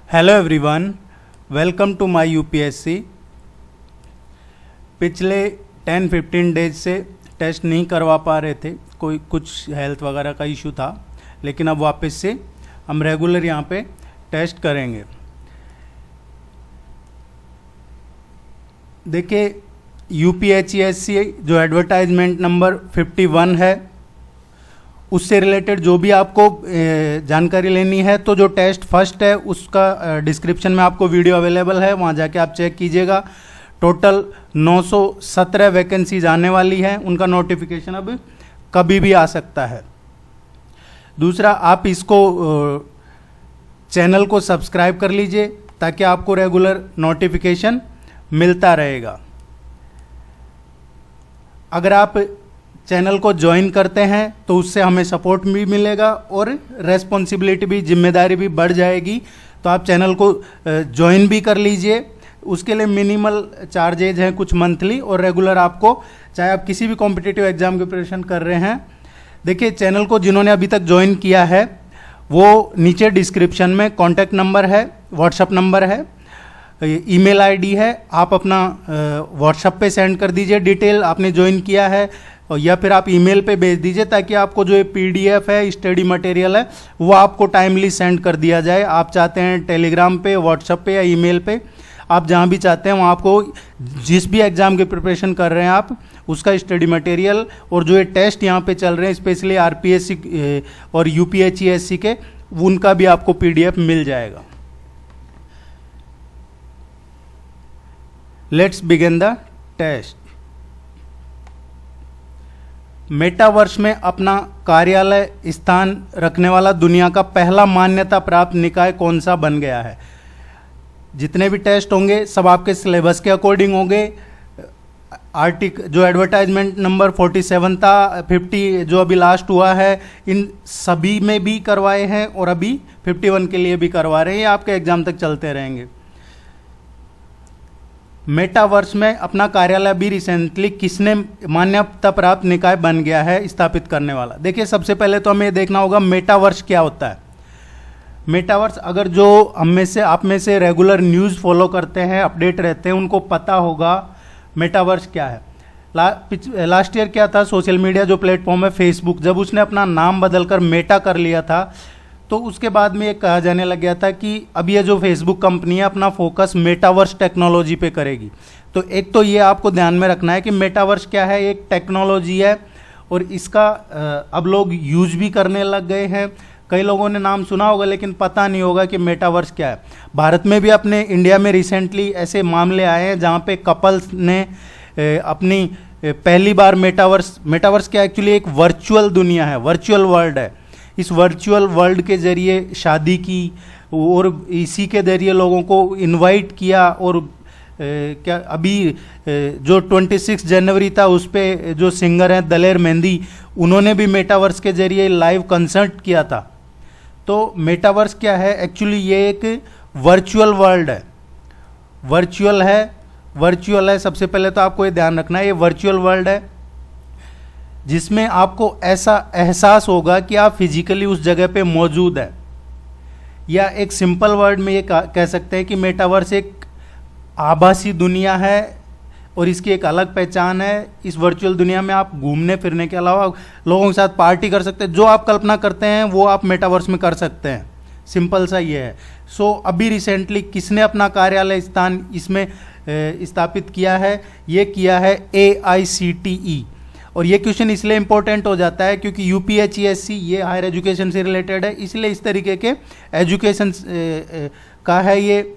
Hello everyone, welcome to my UPSC. पिछले 10-15 days से test नहीं करवा पा रहे थे, कोई कुछ हेल्थ वगैरह का इशू था, लेकिन अब वापस से हम रेगुलर यहाँ पे टेस्ट करेंगे। देखिए, यूपीएचईएससी जो एडवर्टाइजमेंट नंबर 51 है, उससे रिलेटेड जो भी आपको जानकारी लेनी है, तो जो टेस्ट फर्स्ट है उसका डिस्क्रिप्शन में आपको वीडियो अवेलेबल है, वहाँ जाके आप चेक कीजिएगा। टोटल 917 वैकेंसीज आने वाली हैं, उनका नोटिफिकेशन अब कभी भी आ सकता है। दूसरा, आप इसको चैनल को सब्सक्राइब कर लीजिए ताकि आपको रेगुलर नोटिफिकेशन मिलता रहेगा। अगर आप चैनल को ज्वाइन करते हैं तो उससे हमें सपोर्ट भी मिलेगा और रेस्पॉन्सिबिलिटी भी, जिम्मेदारी भी बढ़ जाएगी। तो आप चैनल को ज्वाइन भी कर लीजिए। उसके लिए मिनिमल चार्जेज हैं कुछ मंथली, और रेगुलर आपको, चाहे आप किसी भी कॉम्पिटिटिव एग्जाम की प्रिपरेशन कर रहे हैं। देखिए, चैनल को जिन्होंने अभी तक ज्वाइन किया है वो नीचे डिस्क्रिप्शन में कॉन्टैक्ट नंबर है, व्हाट्सअप नंबर है, ईमेल आईडी है। आप अपना व्हाट्सअप पे सेंड कर दीजिए डिटेल आपने ज्वाइन किया है, और या फिर आप ईमेल पे भेज दीजिए ताकि आपको जो ये पीडीएफ है, स्टडी मटेरियल है, वो आपको टाइमली सेंड कर दिया जाए। आप चाहते हैं टेलीग्राम पे, व्हाट्सएप पे या ईमेल पे, आप जहाँ भी चाहते हैं वहाँ आपको जिस भी एग्ज़ाम की प्रिपरेशन कर रहे हैं आप, उसका स्टडी मटेरियल और जो ये टेस्ट यहाँ पे चल रहे हैं स्पेशली आरपीएससी और यूपीएचईएससी के, उनका भी आपको पीडीएफ मिल जाएगा। Let's begin the test. Metaverse में अपना कार्यालय स्थान रखने वाला दुनिया का पहला मान्यता प्राप्त निकाय कौन सा बन गया है? जितने भी टेस्ट होंगे सब आपके सिलेबस के अकॉर्डिंग होंगे। जो एडवर्टाइजमेंट नंबर 47 था, 50 जो अभी लास्ट हुआ है, इन सभी में भी करवाए हैं और अभी 51 के लिए भी करवा रहे हैं। ये आपके एग्जाम तक चलते रहेंगे। मेटावर्स में अपना कार्यालय भी रिसेंटली किसने मान्यता प्राप्त निकाय बन गया है स्थापित करने वाला? देखिए, सबसे पहले तो हमें देखना होगा मेटावर्स क्या होता है। मेटावर्स, अगर जो हम में से, आप में से रेगुलर न्यूज़ फॉलो करते हैं, अपडेट रहते हैं, उनको पता होगा मेटावर्स क्या है। लास्ट ईयर क्या था, सोशल मीडिया जो प्लेटफॉर्म है फेसबुक, जब उसने अपना नाम बदलकर मेटा कर लिया था, तो उसके बाद में ये कहा जाने लग गया था कि अब ये जो फेसबुक कंपनी है अपना फोकस मेटावर्स टेक्नोलॉजी पे करेगी। तो एक तो ये आपको ध्यान में रखना है कि मेटावर्स क्या है, एक टेक्नोलॉजी है और इसका अब लोग यूज भी करने लग गए हैं। कई लोगों ने नाम सुना होगा लेकिन पता नहीं होगा कि मेटावर्स क्या है। भारत में भी, अपने इंडिया में रिसेंटली ऐसे मामले आए हैं जहाँ पे कपल्स ने अपनी पहली बार मेटावर्स क्या, एक्चुअली एक वर्चुअल दुनिया है, वर्चुअल वर्ल्ड है। इस वर्चुअल वर्ल्ड के ज़रिए शादी की और इसी के ज़रिए लोगों को इनवाइट किया। और क्या अभी जो 26 जनवरी था उस पर जो सिंगर हैं दलेर मेहंदी, उन्होंने भी मेटावर्स के ज़रिए लाइव कंसर्ट किया था। तो मेटावर्स क्या है, एक्चुअली ये एक वर्चुअल वर्ल्ड है। वर्चुअल है, सबसे पहले तो आपको ये ध्यान रखना है, ये वर्चुअल वर्ल्ड है जिसमें आपको ऐसा एहसास होगा कि आप फिजिकली उस जगह पे मौजूद है। या एक सिंपल वर्ड में ये कह सकते हैं कि मेटावर्स एक आभासी दुनिया है और इसकी एक अलग पहचान है। इस वर्चुअल दुनिया में आप घूमने फिरने के अलावा लोगों के साथ पार्टी कर सकते हैं, जो आप कल्पना करते हैं वो आप मेटावर्स में कर सकते हैं। सिंपल सा ये है। सो अभी रिसेंटली किसने अपना कार्यालय स्थान इसमें स्थापित किया है? ये किया है AICTE। और ये क्वेश्चन इसलिए इंपॉर्टेंट हो जाता है क्योंकि यूपीएचईएससी ये हायर एजुकेशन से रिलेटेड है, इसलिए इस तरीके के एजुकेशन का है ये।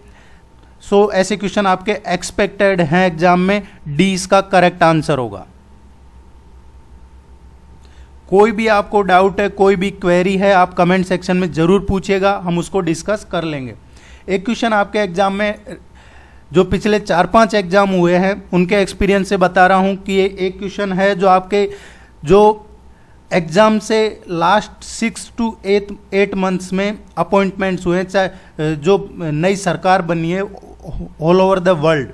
सो ऐसे क्वेश्चन आपके एक्सपेक्टेड हैं एग्जाम में। डी इसका करेक्ट आंसर होगा। कोई भी आपको डाउट है, कोई भी क्वेरी है, आप कमेंट सेक्शन में जरूर पूछिएगा, हम उसको डिस्कस कर लेंगे। एक क्वेश्चन आपके एग्जाम में, जो पिछले 4-5 एग्जाम हुए हैं उनके एक्सपीरियंस से बता रहा हूं कि ये एक क्वेश्चन है जो आपके जो एग्ज़ाम से लास्ट 6 to 8 मंथ्स में अपॉइंटमेंट्स हुए हैं, चाहे जो नई सरकार बनी है ऑल ओवर द वर्ल्ड,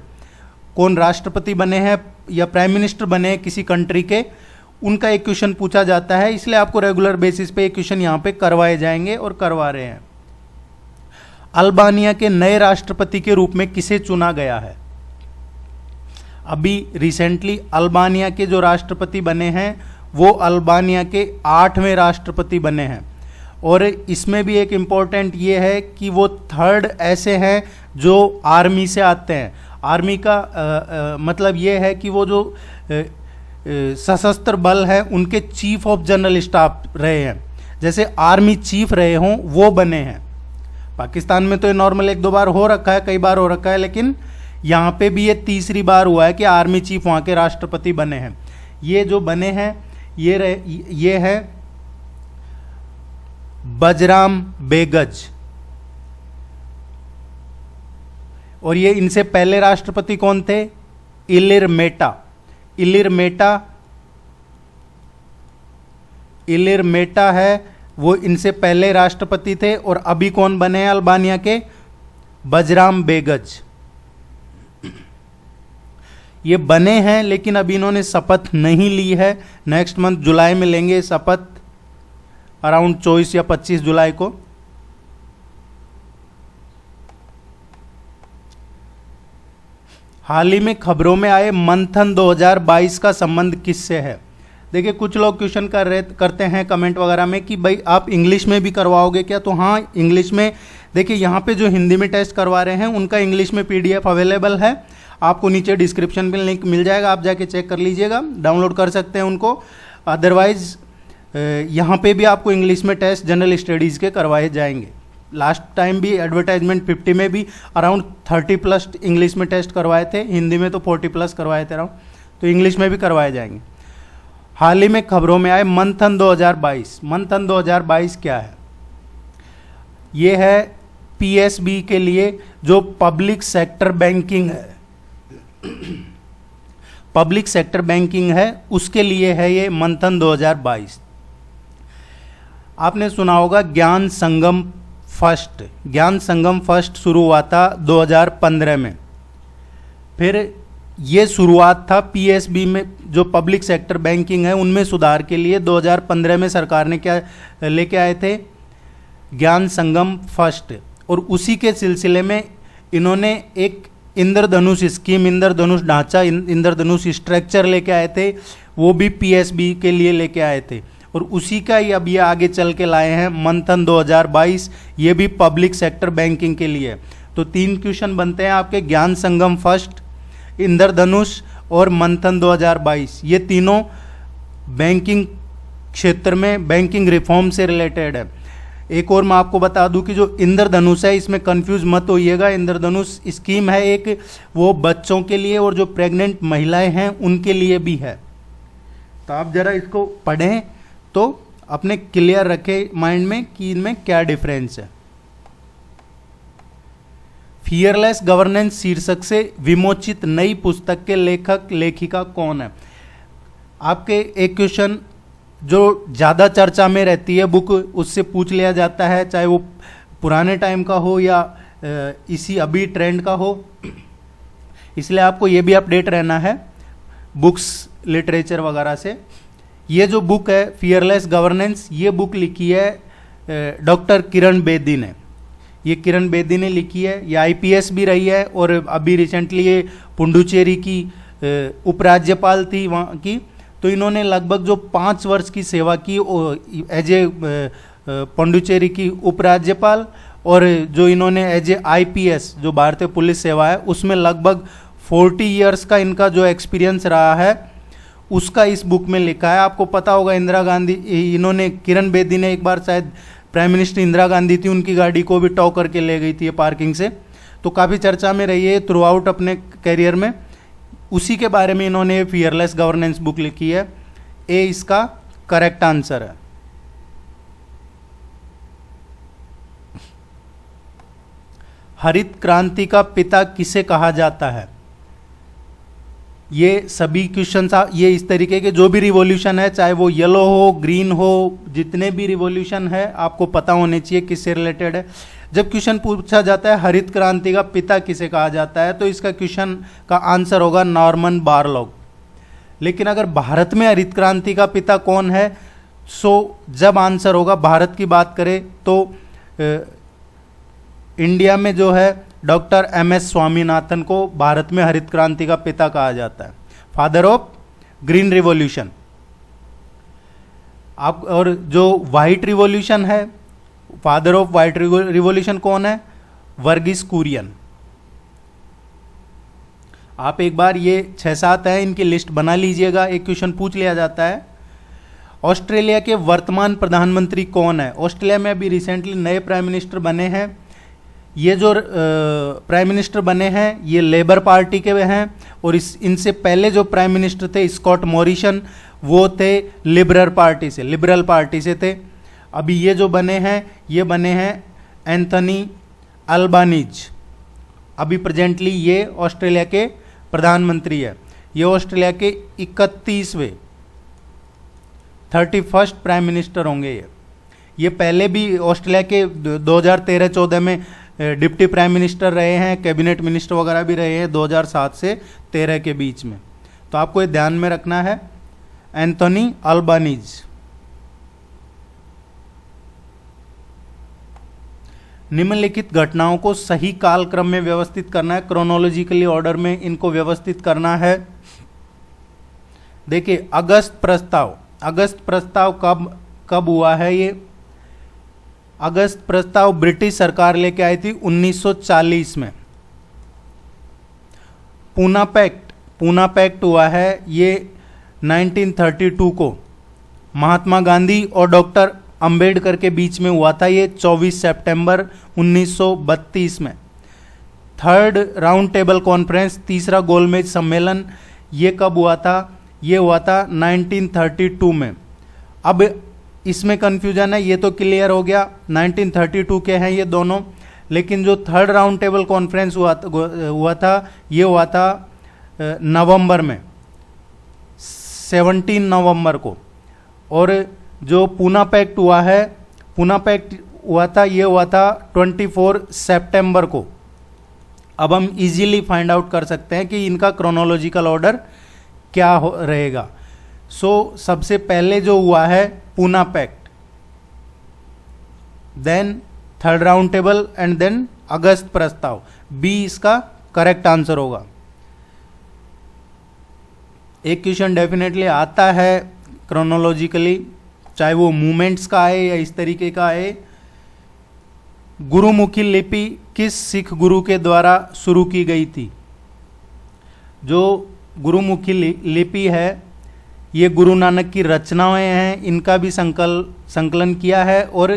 कौन राष्ट्रपति बने हैं या प्राइम मिनिस्टर बने हैं किसी कंट्री के, उनका एक क्वेश्चन पूछा जाता है। इसलिए आपको रेगुलर बेसिस पे एक क्वेश्चन यहाँ पे करवाए जाएंगे और करवा रहे हैं। अल्बानिया के नए राष्ट्रपति के रूप में किसे चुना गया है? अभी रिसेंटली अल्बानिया के जो राष्ट्रपति बने हैं वो अल्बानिया के 8वें राष्ट्रपति बने हैं। और इसमें भी एक इम्पॉर्टेंट ये है कि वो थर्ड ऐसे हैं जो आर्मी से आते हैं। आर्मी का मतलब ये है कि वो जो सशस्त्र बल है उनके चीफ ऑफ जनरल स्टाफ रहे हैं, जैसे आर्मी चीफ रहे हों वो बने हैं। पाकिस्तान में तो ये नॉर्मल एक दो बार हो रखा है, कई बार हो रखा है, लेकिन यहाँ पे भी ये तीसरी बार हुआ है कि आर्मी चीफ वहाँ के राष्ट्रपति बने हैं। ये जो बने हैं ये है बजराम बेगज, और ये इनसे पहले राष्ट्रपति कौन थे? इलिर मेटा है, वो इनसे पहले राष्ट्रपति थे। और अभी कौन बने हैं अल्बानिया के? बजराम बेगज। ये बने हैं लेकिन अभी इन्होंने शपथ नहीं ली है। नेक्स्ट मंथ जुलाई में लेंगे शपथ, अराउंड 24 या 25 जुलाई को। हाल ही में खबरों में आए मंथन 2022 का संबंध किससे है? देखिए कुछ लोग क्वेश्चन करते हैं कमेंट वगैरह में कि भाई आप इंग्लिश में भी करवाओगे क्या? तो हाँ, इंग्लिश में। देखिए यहाँ पे जो हिंदी में टेस्ट करवा रहे हैं उनका इंग्लिश में PDF अवेलेबल है, आपको नीचे डिस्क्रिप्शन में लिंक मिल जाएगा, आप जाके चेक कर लीजिएगा, डाउनलोड कर सकते हैं उनको। अदरवाइज यहाँ पे भी आपको इंग्लिश में टेस्ट जनरल स्टडीज़ के करवाए जाएंगे। लास्ट टाइम भी एडवर्टाइजमेंट 50 में भी अराउंड 30+ इंग्लिश में टेस्ट करवाए थे, हिंदी में तो 40+ करवाए थे अराउंड, तो इंग्लिश में भी करवाए जाएंगे। हाल ही में खबरों में आए मंथन 2022। मंथन 2022 क्या है? ये है PSB के लिए जो पब्लिक सेक्टर बैंकिंग है, पब्लिक सेक्टर बैंकिंग है, उसके लिए है ये मंथन 2022। आपने सुना होगा ज्ञान संगम फर्स्ट। ज्ञान संगम फर्स्ट शुरू हुआ था 2015 में। फिर ये शुरुआत था PSB में, जो पब्लिक सेक्टर बैंकिंग है उनमें सुधार के लिए 2015 में सरकार ने क्या लेके आए थे? ज्ञान संगम फर्स्ट। और उसी के सिलसिले में इन्होंने एक इंद्रधनुष स्कीम, इंद्रधनुष ढांचा, इंद्रधनुष स्ट्रक्चर लेके आए थे, वो भी PSB के लिए लेके आए थे। और उसी का ही अब ये आगे चल के लाए हैं मंथन 2022, ये भी पब्लिक सेक्टर बैंकिंग के लिए। तो 3 क्वेश्चन बनते हैं आपके, ज्ञान संगम फर्स्ट, इंद्रधनुष और मंथन 2022। ये तीनों बैंकिंग क्षेत्र में बैंकिंग रिफॉर्म से रिलेटेड है। एक और मैं आपको बता दूं कि जो इंद्रधनुष है, इसमें कंफ्यूज मत होइएगा, इंद्रधनुष स्कीम है एक, वो बच्चों के लिए और जो प्रेग्नेंट महिलाएं हैं उनके लिए भी है। तो आप जरा इसको पढ़ें तो अपने क्लियर रखें माइंड में कि इनमें क्या डिफरेंस है। फियरलेस गवर्नेंस शीर्षक से विमोचित नई पुस्तक के लेखक लेखिका कौन है? आपके एक क्वेश्चन जो ज़्यादा चर्चा में रहती है बुक, उससे पूछ लिया जाता है, चाहे वो पुराने टाइम का हो या इसी अभी ट्रेंड का हो, इसलिए आपको ये भी अपडेट रहना है बुक्स लिटरेचर वगैरह से। ये जो बुक है फियरलेस गवर्नेंस, ये बुक लिखी है डॉक्टर किरण बेदी ने। ये किरण बेदी ने लिखी है, ये IPS भी रही है और अभी रिसेंटली ये पुडुचेरी की उपराज्यपाल थी वहाँ की। तो इन्होंने लगभग जो 5 वर्ष की सेवा की एज ए पुडुचेरी की उपराज्यपाल, और जो इन्होंने एज ए IPS जो भारतीय पुलिस सेवा है उसमें लगभग 40 ईयर्स का इनका जो एक्सपीरियंस रहा है उसका इस बुक में लिखा है। आपको पता होगा इंदिरा गांधी, इन्होंने किरण बेदी ने एक बार शायद प्राइम मिनिस्टर इंदिरा गांधी थी, उनकी गाड़ी को भी टॉ करके ले गई थी पार्किंग से, तो काफ़ी चर्चा में रही है थ्रू आउट अपने करियर में। उसी के बारे में इन्होंने फियरलेस गवर्नेंस बुक लिखी है। ए इसका करेक्ट आंसर है। हरित क्रांति का पिता किसे कहा जाता है? ये सभी क्वेश्चन ये इस तरीके के जो भी रिवॉल्यूशन है, चाहे वो येलो हो, ग्रीन हो, जितने भी रिवॉल्यूशन है आपको पता होने चाहिए किससे रिलेटेड है। जब क्वेश्चन पूछा जाता है हरित क्रांति का पिता किसे कहा जाता है, तो इसका क्वेश्चन का आंसर होगा नॉर्मन बोरलॉग। लेकिन अगर भारत में हरित क्रांति का पिता कौन है, सो जब आंसर होगा भारत की बात करें तो इंडिया में जो है डॉक्टर एम.एस. स्वामीनाथन को भारत में हरित क्रांति का पिता कहा जाता है, फादर ऑफ ग्रीन रिवॉल्यूशन। आप और जो व्हाइट रिवॉल्यूशन है, फादर ऑफ व्हाइट रिवॉल्यूशन कौन है? वर्गीस कुरियन। आप एक बार ये 6-7 है इनकी लिस्ट बना लीजिएगा, एक क्वेश्चन पूछ लिया जाता है। ऑस्ट्रेलिया के वर्तमान प्रधानमंत्री कौन है? ऑस्ट्रेलिया में अभी रिसेंटली नए प्राइम मिनिस्टर बने हैं। ये जो प्राइम मिनिस्टर बने हैं ये लेबर पार्टी के हैं, और इनसे पहले जो प्राइम मिनिस्टर थे स्कॉट मॉरिसन, वो थे लिबरल पार्टी से थे। अभी ये जो बने हैं ये बने हैं एंथनी अल्बानीज। अभी प्रेजेंटली ये ऑस्ट्रेलिया के प्रधानमंत्री है। ये ऑस्ट्रेलिया के 31वें 31st प्राइम मिनिस्टर होंगे। ये पहले भी ऑस्ट्रेलिया के 2013-14 में डिप्टी प्राइम मिनिस्टर रहे हैं, कैबिनेट मिनिस्टर वगैरह भी रहे हैं 2007 से 13 के बीच में। तो आपको ये ध्यान में रखना है, एंथनी अल्बानीज। निम्नलिखित घटनाओं को सही कालक्रम में व्यवस्थित करना है, क्रोनोलॉजिकली ऑर्डर में इनको व्यवस्थित करना है। देखिए अगस्त प्रस्ताव कब हुआ है? ये अगस्त प्रस्ताव ब्रिटिश सरकार लेके आई थी 1940 में। पूना पैक्ट हुआ है ये 1932 को महात्मा गांधी और डॉक्टर अंबेडकर के बीच में हुआ था, ये 24 सितंबर 1932 में। थर्ड राउंड टेबल कॉन्फ्रेंस, तीसरा गोलमेज सम्मेलन, ये कब हुआ था? ये हुआ था 1932 में। अब इसमें कंफ्यूजन है, ये तो क्लियर हो गया 1932 के हैं ये दोनों, लेकिन जो थर्ड राउंड टेबल कॉन्फ्रेंस हुआ था ये हुआ था नवंबर में, 17 नवंबर को। और जो पूना पैक्ट हुआ था ये हुआ था 24 सितंबर को। अब हम इजीली फाइंड आउट कर सकते हैं कि इनका क्रोनोलॉजिकल ऑर्डर क्या रहेगा। सबसे पहले जो हुआ है Poona pact, then third round table and then अगस्त प्रस्ताव। बी इसका करेक्ट आंसर होगा। एक क्वेश्चन डेफिनेटली आता है क्रोनोलॉजिकली, चाहे वो मूवमेंट्स का आए या इस तरीके का आए। गुरुमुखी लिपि किस सिख गुरु के द्वारा शुरू की गई थी? जो गुरुमुखी लिपि है ये गुरु नानक की रचनाएं हैं, इनका भी संकलन किया है, और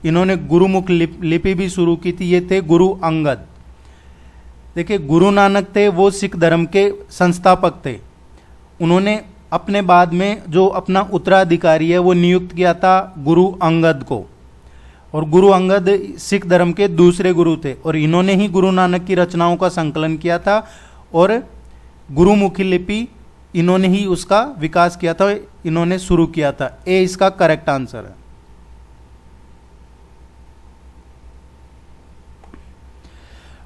इन्होंने गुरुमुख लिपि भी शुरू की थी। ये थे गुरु अंगद। देखिए गुरु नानक थे वो सिख धर्म के संस्थापक थे। उन्होंने अपने बाद में जो अपना उत्तराधिकारी है वो नियुक्त किया था गुरु अंगद को, और गुरु अंगद सिख धर्म के दूसरे गुरु थे, और इन्होंने ही गुरु नानक की रचनाओं का संकलन किया था, और गुरुमुखी लिपि इन्होंने ही उसका विकास किया था, इन्होंने शुरू किया था। ए इसका करेक्ट आंसर है।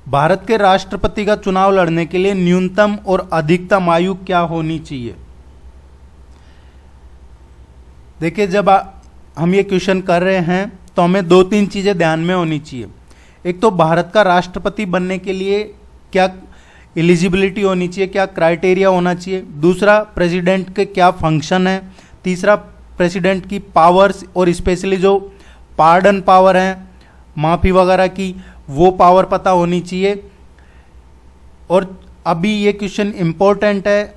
भारत के राष्ट्रपति का चुनाव लड़ने के लिए न्यूनतम और अधिकतम आयु क्या होनी चाहिए? देखिए जब हम ये क्वेश्चन कर रहे हैं तो हमें 2-3 चीजें ध्यान में होनी चाहिए। एक तो भारत का राष्ट्रपति बनने के लिए क्या एलिजिबिलिटी होनी चाहिए, क्या क्राइटेरिया होना चाहिए। दूसरा प्रेसिडेंट के क्या फंक्शन है। तीसरा प्रेसिडेंट की पावर्स, और स्पेशली जो पार्डन पावर है, माफ़ी वगैरह की, वो पावर पता होनी चाहिए। और अभी ये क्वेश्चन इम्पोर्टेंट है,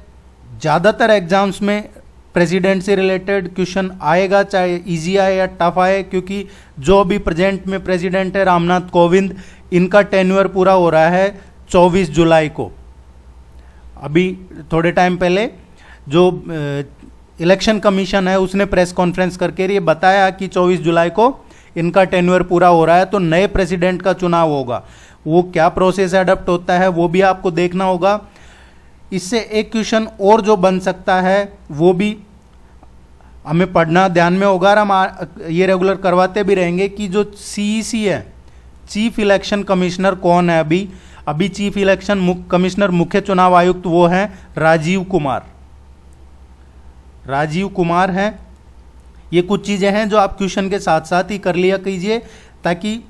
ज़्यादातर एग्जाम्स में प्रेसिडेंट से रिलेटेड क्वेश्चन आएगा, चाहे इजी आए या टफ आए, क्योंकि जो अभी प्रेजेंट में प्रेसिडेंट है रामनाथ कोविंद, इनका टेन्योर पूरा हो रहा है 24 जुलाई को। अभी थोड़े टाइम पहले जो इलेक्शन कमीशन है उसने प्रेस कॉन्फ्रेंस करके ये बताया कि 24 जुलाई को इनका टेन्योर पूरा हो रहा है, तो नए प्रेसिडेंट का चुनाव होगा। वो क्या प्रोसेस अडॉप्ट होता है वो भी आपको देखना होगा। इससे एक क्वेश्चन और जो बन सकता है वो भी हमें पढ़ना ध्यान में होगा, और हम ये रेगुलर करवाते भी रहेंगे कि जो CEC है, चीफ इलेक्शन कमिश्नर कौन है? अभी चीफ इलेक्शन कमिश्नर मुख्य चुनाव आयुक्त वो हैं राजीव कुमार हैं। ये कुछ चीज़ें हैं जो आप क्वेश्चन के साथ साथ ही कर लिया कीजिए, ताकि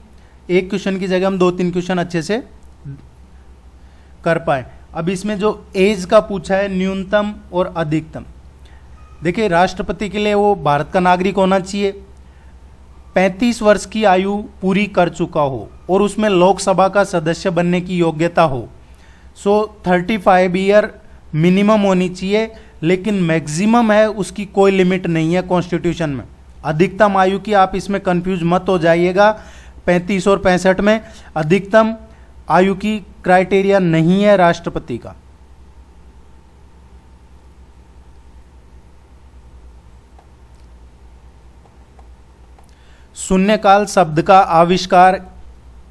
एक क्वेश्चन की जगह हम 2-3 क्वेश्चन अच्छे से कर पाए। अब इसमें जो एज का पूछा है, न्यूनतम और अधिकतम, देखिए राष्ट्रपति के लिए वो भारत का नागरिक होना चाहिए, 35 वर्ष की आयु पूरी कर चुका हो और उसमें लोकसभा का सदस्य बनने की योग्यता हो। सो 35 ईयर मिनिमम होनी चाहिए, लेकिन मैक्सिमम है उसकी कोई लिमिट नहीं है कॉन्स्टिट्यूशन में। अधिकतम आयु की आप इसमें कंफ्यूज मत हो जाइएगा, 35 और 65 में अधिकतम आयु की क्राइटेरिया नहीं है राष्ट्रपति का। शून्यकाल शब्द का आविष्कार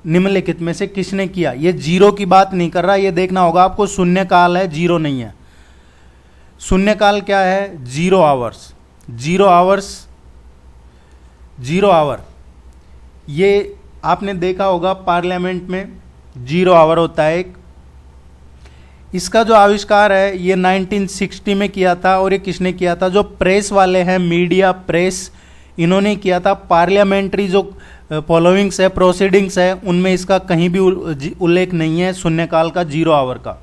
निम्नलिखित में से किसने किया? ये जीरो की बात नहीं कर रहा, ये देखना होगा आपको, शून्यकाल है, जीरो नहीं है। शून्यकाल क्या है? Zero hours, zero hours, zero hour. ये आपने देखा होगा पार्लियामेंट में जीरो आवर होता है एक। इसका जो आविष्कार है ये 1960 में किया था, और ये किसने किया था? जो प्रेस वाले हैं, मीडिया प्रेस, इन्होंने किया था। पार्लियामेंट्री जो फॉलोइंग्स है, प्रोसीडिंग्स है, उनमें इसका कहीं भी उल्लेख नहीं है शून्यकाल का, जीरो आवर का।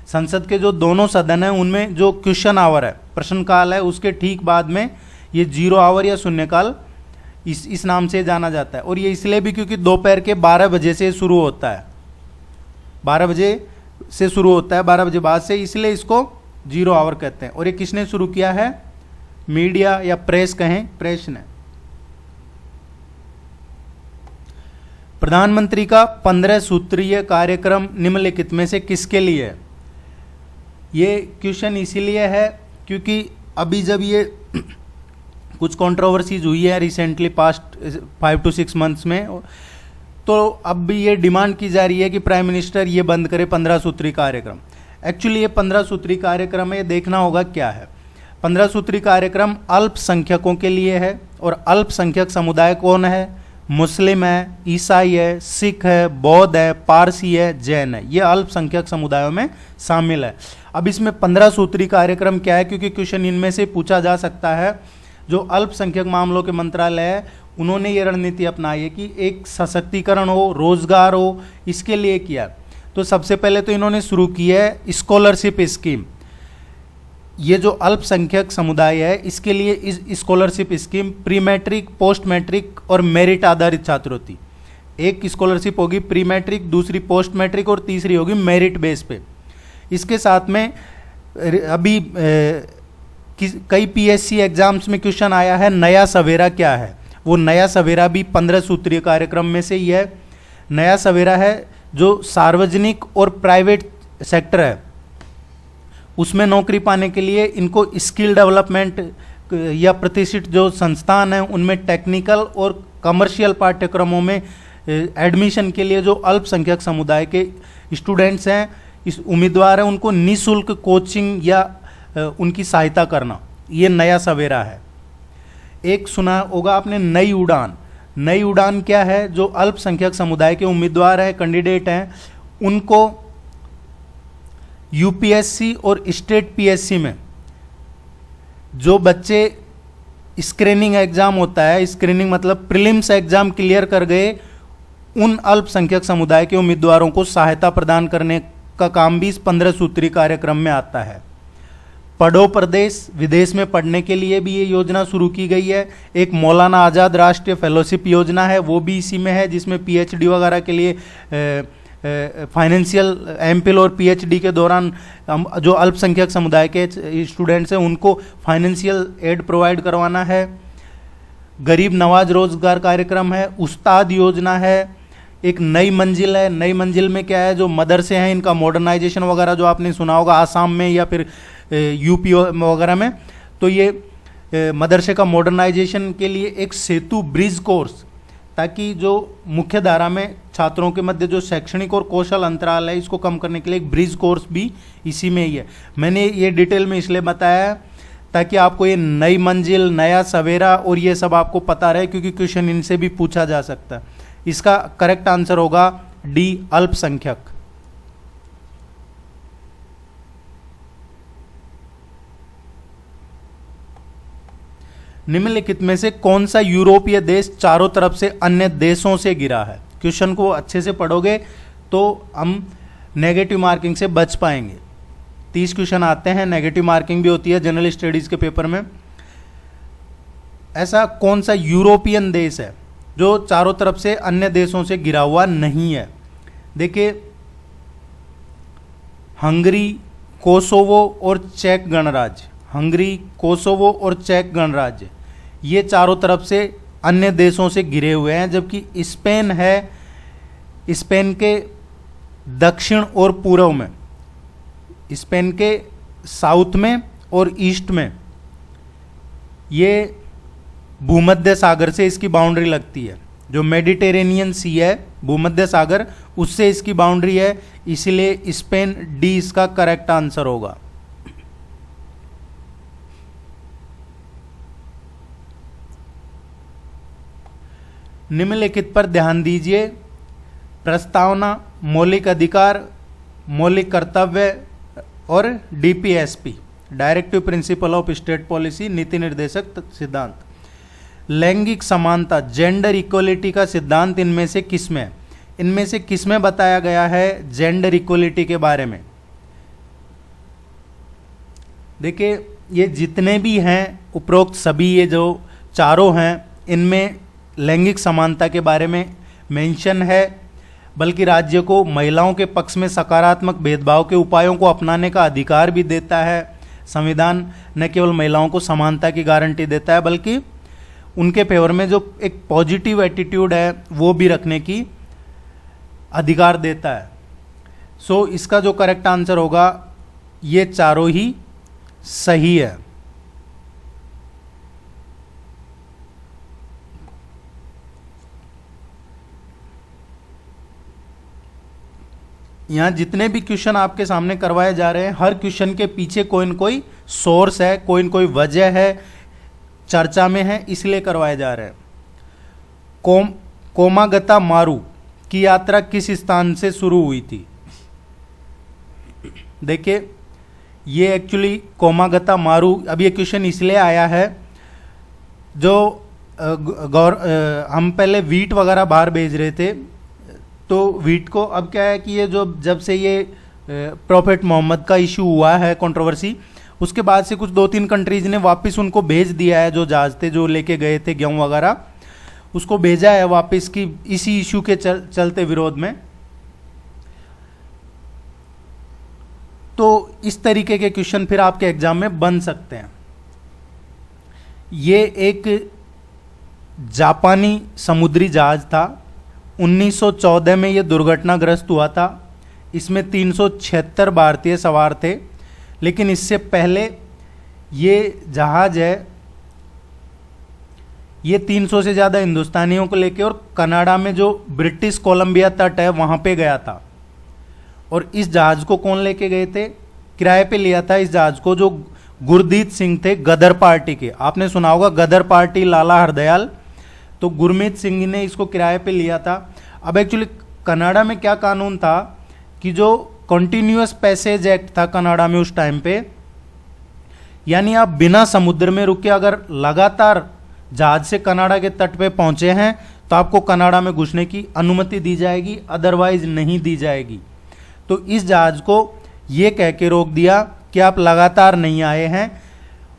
संसद के जो दोनों सदन हैं उनमें जो क्वेश्चन आवर है, प्रश्नकाल है, उसके ठीक बाद में ये जीरो आवर या शून्यकाल इस नाम से जाना जाता है। और ये इसलिए भी क्योंकि दोपहर के 12 बजे से शुरू होता है, 12 बजे से शुरू होता है, 12 बजे बाद से, इसलिए इसको जीरो आवर कहते हैं। और ये किसने शुरू किया है? मीडिया या प्रेस कहें, प्रेस ने। प्रधानमंत्री का 15 सूत्रीय कार्यक्रम निम्नलिखित में से किसके लिए है? ये क्वेश्चन इसीलिए है क्योंकि अभी जब ये कुछ कंट्रोवर्सीज हुई है रिसेंटली पास्ट 5 to 6 मंथ्स में, तो अब भी ये डिमांड की जा रही है कि प्राइम मिनिस्टर ये बंद करे 15 सूत्री कार्यक्रम। एक्चुअली ये 15 सूत्री कार्यक्रम है, देखना होगा क्या है। 15 सूत्री कार्यक्रम अल्पसंख्यकों के लिए है, और अल्पसंख्यक समुदाय कौन है? मुस्लिम है, ईसाई है, सिख है, बौद्ध है, पारसी है, जैन है, ये अल्पसंख्यक समुदायों में शामिल है। अब इसमें 15 सूत्री कार्यक्रम क्या है? क्योंकि क्वेश्चन इनमें से पूछा जा सकता है। जो अल्पसंख्यक मामलों के मंत्रालय है, उन्होंने ये रणनीति अपनाई है कि एक सशक्तिकरण हो, रोजगार हो, इसके लिए किया। तो सबसे पहले तो इन्होंने शुरू की है स्कॉलरशिप स्कीम। ये जो अल्पसंख्यक समुदाय है, इसके लिए इस scholarship scheme pre matric, post matric और मेरिट आधारित छात्रवृत्ति। एक स्कॉलरशिप होगी प्री मैट्रिक, दूसरी पोस्ट मैट्रिक और तीसरी होगी मेरिट बेस पे। इसके साथ में अभी कई पीएससी एग्जाम्स में क्वेश्चन आया है, नया सवेरा क्या है? वो नया सवेरा भी 15 सूत्रीय कार्यक्रम में से ही है। नया सवेरा है जो सार्वजनिक और प्राइवेट सेक्टर है, उसमें नौकरी पाने के लिए इनको स्किल डेवलपमेंट या प्रतिष्ठित जो संस्थान हैं उनमें टेक्निकल और कमर्शियल पाठ्यक्रमों में एडमिशन के लिए जो अल्पसंख्यक समुदाय के स्टूडेंट्स हैं, इस उम्मीदवार हैं, उनको निःशुल्क कोचिंग या उनकी सहायता करना, ये नया सवेरा है। एक सुना होगा आपने नई उड़ान। नई उड़ान क्या है? जो अल्पसंख्यक समुदाय के उम्मीदवार हैं, कैंडिडेट हैं, उनको यूपीएससी और स्टेट पीएससी में जो बच्चे स्क्रीनिंग एग्जाम होता है, स्क्रीनिंग मतलब प्रीलिम्स एग्जाम क्लियर कर गए, उन अल्पसंख्यक समुदाय के उम्मीदवारों को सहायता प्रदान करने का काम भी इस 15 सूत्री कार्यक्रम में आता है। पढ़ो प्रदेश, विदेश में पढ़ने के लिए भी ये योजना शुरू की गई है। एक मौलाना आज़ाद राष्ट्रीय फेलोशिप योजना है, वो भी इसी में है, जिसमें पीएचडी वगैरह के लिए फाइनेंशियल एमफिल और पीएचडी के दौरान जो अल्पसंख्यक समुदाय के स्टूडेंट्स हैं उनको फाइनेंशियल एड प्रोवाइड करवाना है। गरीब नवाज रोजगार कार्यक्रम है, उस्ताद योजना है। एक नई मंजिल है। नई मंजिल में क्या है? जो मदरसे हैं इनका मॉडर्नाइजेशन वगैरह जो आपने सुना होगा आसाम में या फिर यूपी वगैरह में, तो ये मदरसे का मॉडर्नाइजेशन के लिए एक सेतु ब्रिज कोर्स, ताकि जो मुख्य धारा में छात्रों के मध्य जो शैक्षणिक और कौशल अंतराल है इसको कम करने के लिए एक ब्रिज कोर्स भी इसी में ही है। मैंने ये डिटेल में इसलिए बताया ताकि आपको ये नई मंजिल, नया सवेरा और ये सब आपको पता रहे, क्योंकि क्वेश्चन इनसे भी पूछा जा सकता है। इसका करेक्ट आंसर होगा डी, अल्पसंख्यक। निम्नलिखित में से कौन सा यूरोपीय देश चारों तरफ से अन्य देशों से घिरा है? क्वेश्चन को अच्छे से पढ़ोगे तो हम नेगेटिव मार्किंग से बच पाएंगे। 30 क्वेश्चन आते हैं, नेगेटिव मार्किंग भी होती है जनरल स्टडीज़ के पेपर में। ऐसा कौन सा यूरोपियन देश है जो चारों तरफ से अन्य देशों से घिरा हुआ नहीं है? देखिए, हंगरी, कोसोवो और चेक गणराज्य, हंगरी, कोसोवो और चेक गणराज्य, ये चारों तरफ से अन्य देशों से घिरे हुए हैं। जबकि स्पेन है, स्पेन के दक्षिण और पूर्व में, स्पेन के साउथ में और ईस्ट में, ये भूमध्य सागर से इसकी बाउंड्री लगती है। जो मेडिटेरेनियन सी है, भूमध्य सागर, उससे इसकी बाउंड्री है, इसलिए स्पेन डी इसका करेक्ट आंसर होगा। निम्नलिखित पर ध्यान दीजिए। प्रस्तावना, मौलिक अधिकार, मौलिक कर्तव्य और DPSP, directive principle of state policy, नीति निर्देशक सिद्धांत। लैंगिक समानता, जेंडर इक्वलिटी का सिद्धांत इनमें से किसमें है? इनमें से किसमें बताया गया है जेंडर इक्वलिटी के बारे में? देखिए, ये जितने भी हैं उपरोक्त सभी, ये जो चारों हैं, इनमें लैंगिक समानता के बारे में मेंशन है। बल्कि राज्य को महिलाओं के पक्ष में सकारात्मक भेदभाव के उपायों को अपनाने का अधिकार भी देता है। संविधान न केवल महिलाओं को समानता की गारंटी देता है, बल्कि उनके फेवर में जो एक पॉजिटिव एटीट्यूड है वो भी रखने की अधिकार देता है। सो इसका जो करेक्ट आंसर होगा, ये चारों ही सही है। यहाँ जितने भी क्वेश्चन आपके सामने करवाए जा रहे हैं, हर क्वेश्चन के पीछे कोई न कोई सोर्स है, कोई न कोई वजह है, चर्चा में है, इसलिए करवाए जा रहे हैं। कोमागता मारू की यात्रा किस स्थान से शुरू हुई थी? देखिए, ये एक्चुअली कोमागता मारू, अब ये क्वेश्चन इसलिए आया है, जो हम पहले वीट वगैरह बाहर भेज रहे थे, तो वीट को अब क्या है कि ये जो जब से ये प्रॉफेट मोहम्मद का इशू हुआ है, कंट्रोवर्सी, उसके बाद से कुछ 2-3 कंट्रीज ने वापस उनको भेज दिया है। जो जहाज थे जो लेके गए थे गेहूं वगैरह, उसको भेजा है वापस की इसी इशू के चलते विरोध में। तो इस तरीके के क्वेश्चन फिर आपके एग्जाम में बन सकते हैं। ये एक जापानी समुद्री जहाज था, 1914 में ये दुर्घटनाग्रस्त हुआ था। इसमें 376 भारतीय सवार थे, लेकिन इससे पहले ये जहाज है, ये 300 से ज़्यादा हिंदुस्तानियों को लेके और कनाडा में जो ब्रिटिश कोलंबिया तट है वहाँ पे गया था। और इस जहाज को कौन लेके गए थे? किराए पे लिया था इस जहाज को जो गुरदीत सिंह थे, गदर पार्टी के। आपने सुना होगा गदर पार्टी, लाला हरदयाल, तो गुरमीत सिंह ने इसको किराए पे लिया था। अब एक्चुअली कनाडा में क्या कानून था कि जो कॉन्टिन्यूअस पैसेज एक्ट था कनाडा में उस टाइम पे, यानी आप बिना समुद्र में रुके अगर लगातार जहाज से कनाडा के तट पे पहुंचे हैं तो आपको कनाडा में घुसने की अनुमति दी जाएगी, अदरवाइज नहीं दी जाएगी। तो इस जहाज को ये कह के रोक दिया कि आप लगातार नहीं आए हैं।